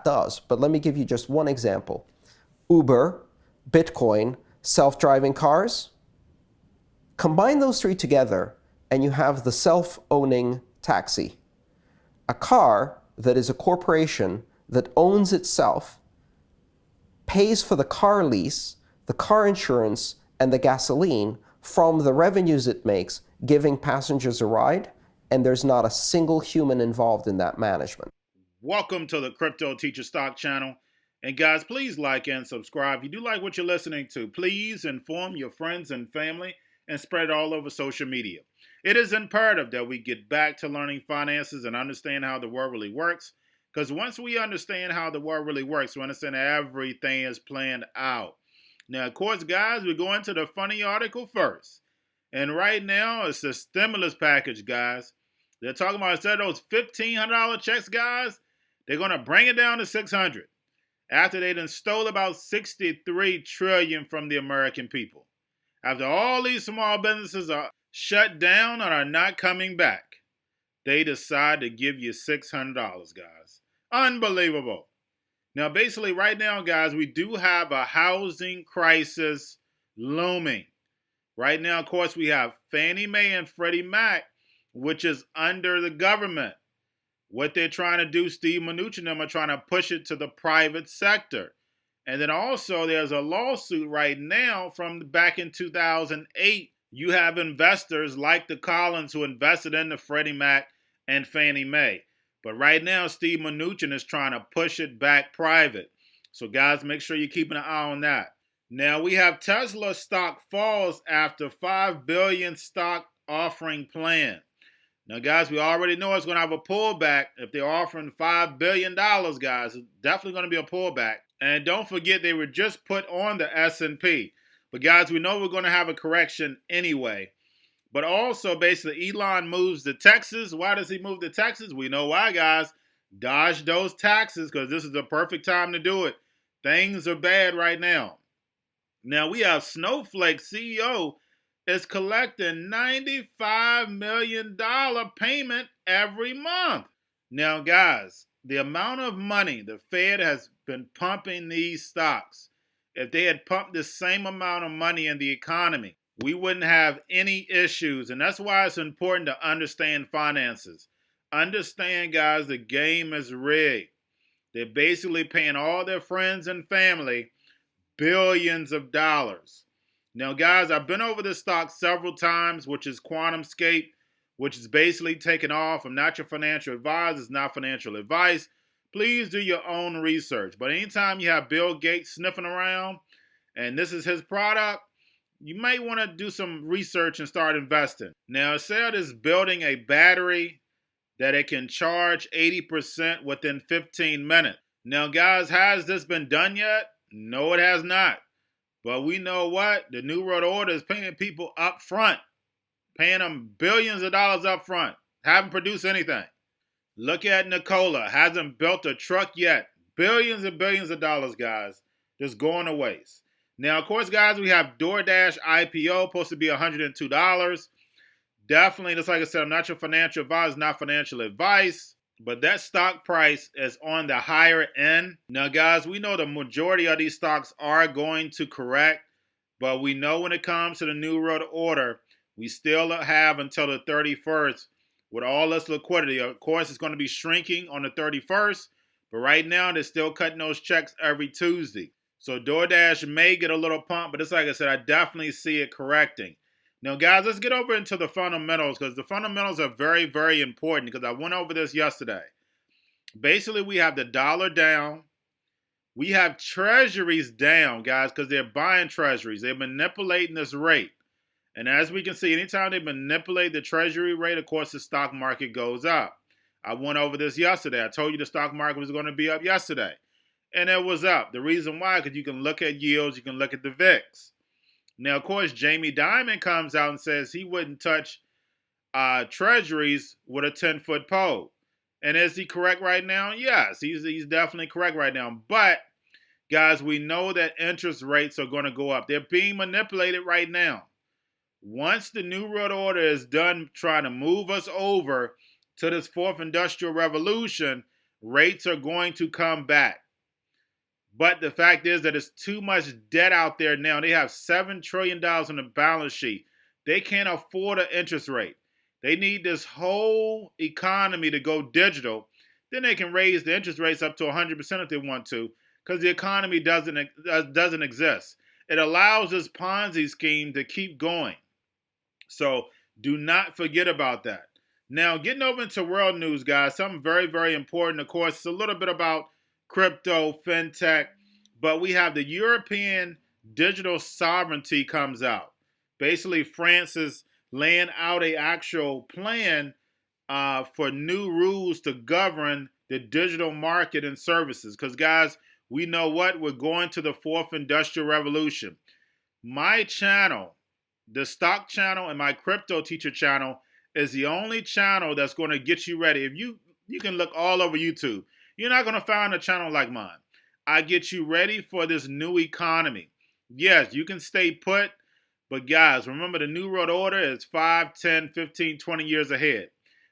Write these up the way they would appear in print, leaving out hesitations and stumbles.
does, but let me give you just one example. Uber, Bitcoin, self-driving cars. Combine those three together and you have the self-owning taxi. A car that is a corporation that owns itself, pays for the car lease, the car insurance, and the gasoline from the revenues it makes, giving passengers a ride, and there's not a single human involved in that management. Welcome to the Crypto Teacher Stock channel. And guys, please like and subscribe. If you do like what you're listening to, please inform your friends and family and spread it all over social media. It is imperative that we get back to learning finances and understand how the world really works. Because once we understand how the world really works, we understand everything is planned out. Now, of course, guys, we're going to the funny article first. And right now, it's the stimulus package, guys. They're talking about instead of those $1,500 checks, guys, they're going to bring it down to $600 after they done stole about $63 trillion from the American people. After all these small businesses are shut down and are not coming back, they decide to give you $600, guys. Unbelievable. Now, basically, right now, guys, we do have a housing crisis looming. Right now, of course, we have Fannie Mae and Freddie Mac, which is under the government. What they're trying to do, Steve Mnuchin and them are trying to push it to the private sector. And then also there's a lawsuit right now from back in 2008. You have investors like the Collins who invested in the Freddie Mac and Fannie Mae. But right now, Steve Mnuchin is trying to push it back private. So guys, make sure you're keeping an eye on that. Now we have Tesla stock falls after $5 billion stock offering plan. Now, guys, we already know it's going to have a pullback. If they're offering $5 billion, guys, it's definitely going to be a pullback. And don't forget, they were just put on the S&P. But, guys, we know we're going to have a correction anyway. But also, basically, Elon moves to Texas. Why does he move to Texas? We know why, guys. Dodge those taxes because this is the perfect time to do it. Things are bad right now. Now, we have Flake CEO is collecting $95 million payment every month. Now, guys, the amount of money the Fed has been pumping these stocks, if they had pumped the same amount of money in the economy, we wouldn't have any issues. And that's why it's important to understand finances. Understand, guys, the game is rigged. They're basically paying all their friends and family billions of dollars. Now, guys, I've been over this stock several times, which is Quantumscape, which is basically taken off. I'm not your financial advisor. It's not financial advice. Please do your own research. But anytime you have Bill Gates sniffing around, and this is his product, you might want to do some research and start investing. Now, it said it's building a battery that it can charge 80% within 15 minutes. Now, guys, has this been done yet? No, it has not. But we know what? The New World Order is paying people up front. Paying them billions of dollars up front. Haven't produced anything. Look at Nikola. Hasn't built a truck yet. Billions and billions of dollars, guys. Just going to waste. Now, of course, guys, we have DoorDash IPO. Supposed to be $102. Definitely, just like I said, I'm not your financial advisor. Not financial advice. But that stock price is on the higher end. Now, guys, we know the majority of these stocks are going to correct. But we know when it comes to the New World Order, we still have until the 31st with all this liquidity. Of course, it's going to be shrinking on the 31st. But right now, they're still cutting those checks every Tuesday. So DoorDash may get a little pump. But just like I said, I definitely see it correcting. Now, guys, let's get over into the fundamentals because the fundamentals are very, very important because I went over this yesterday. Basically, we have the dollar down. We have treasuries down, guys, because they're buying treasuries. They're manipulating this rate. And as we can see, anytime they manipulate the treasury rate, of course, the stock market goes up. I went over this yesterday. I told you the stock market was going to be up yesterday. And it was up. The reason why, because you can look at yields, you can look at the VIX. Now, of course, Jamie Dimon comes out and says he wouldn't touch treasuries with a 10-foot pole. And is he correct right now? Yes, he's definitely correct right now. But, guys, we know that interest rates are going to go up. They're being manipulated right now. Once the New World Order is done trying to move us over to this fourth industrial revolution, Rates are going to come back. But the fact is that it's too much debt out there now. They have $7 trillion on the balance sheet. They can't afford an interest rate. They need this whole economy to go digital. Then they can raise the interest rates up to 100% if they want to, because the economy doesn't exist. It allows this Ponzi scheme to keep going. So do not forget about that. Now, getting over into world news, guys, something very, very important. Of course, it's a little bit about crypto, fintech, but we have the European digital sovereignty comes out. Basically, France is laying out an actual plan for new rules to govern the digital market and services. Because, guys, we know what? We're going to the fourth industrial revolution. My channel, the stock channel, and my crypto teacher channel is the only channel that's going to get you ready. If you can look all over YouTube, you're not going to find a channel like mine. I get you ready for this new economy. Yes, you can stay put, but guys, remember the New World Order is 5, 10, 15, 20 years ahead.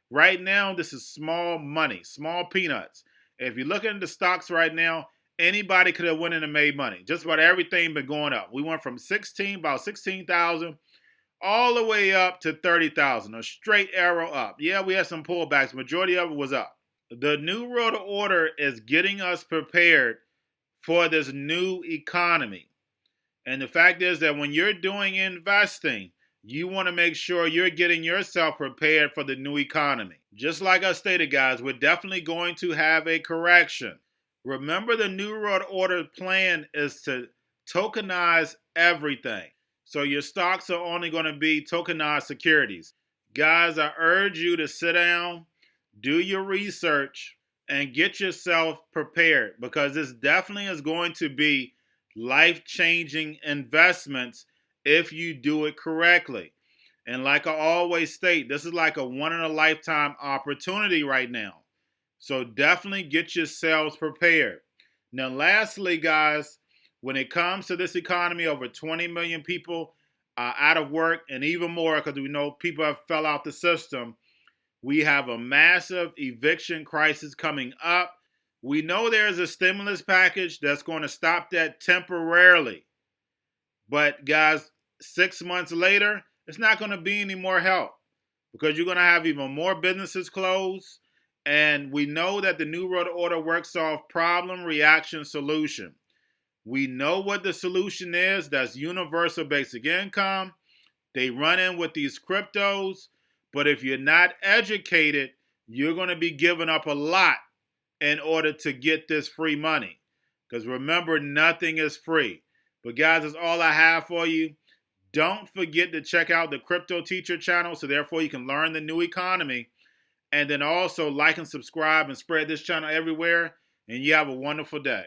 Right now, this is small money, small peanuts. If you look into the stocks right now, anybody could have went in and made money. Just about everything been going up. We went from about 16,000 all the way up to 30,000, a straight arrow up. Yeah, we had some pullbacks. Majority of it was up. The New World Order is getting us prepared for this new economy. And the fact is that when you're doing investing, you want to make sure you're getting yourself prepared for the new economy. Just like I stated, guys, we're definitely going to have a correction. Remember, the New World Order plan is to tokenize everything. So your stocks are only going to be tokenized securities. Guys, I urge you to sit down, do your research, and get yourself prepared, because this definitely is going to be life-changing investments if you do it correctly. And like I always state, this is like a one-in-a-lifetime opportunity right now. So definitely get yourselves prepared. Now, lastly, guys, when it comes to this economy, over 20 million people out of work, and even more because we know people have fell out the system. We have a massive eviction crisis coming up. We know there's a stimulus package that's going to stop that temporarily. But guys, 6 months later, it's not going to be any more help, because you're going to have even more businesses closed. And we know that the New World Order works off problem, reaction, solution. We know what the solution is. That's universal basic income. They run in with these cryptos. But if you're not educated, you're going to be giving up a lot in order to get this free money. Because remember, nothing is free. But guys, that's all I have for you. Don't forget to check out the Crypto Teacher channel, so therefore you can learn the new economy. And then also like and subscribe and spread this channel everywhere. And you have a wonderful day.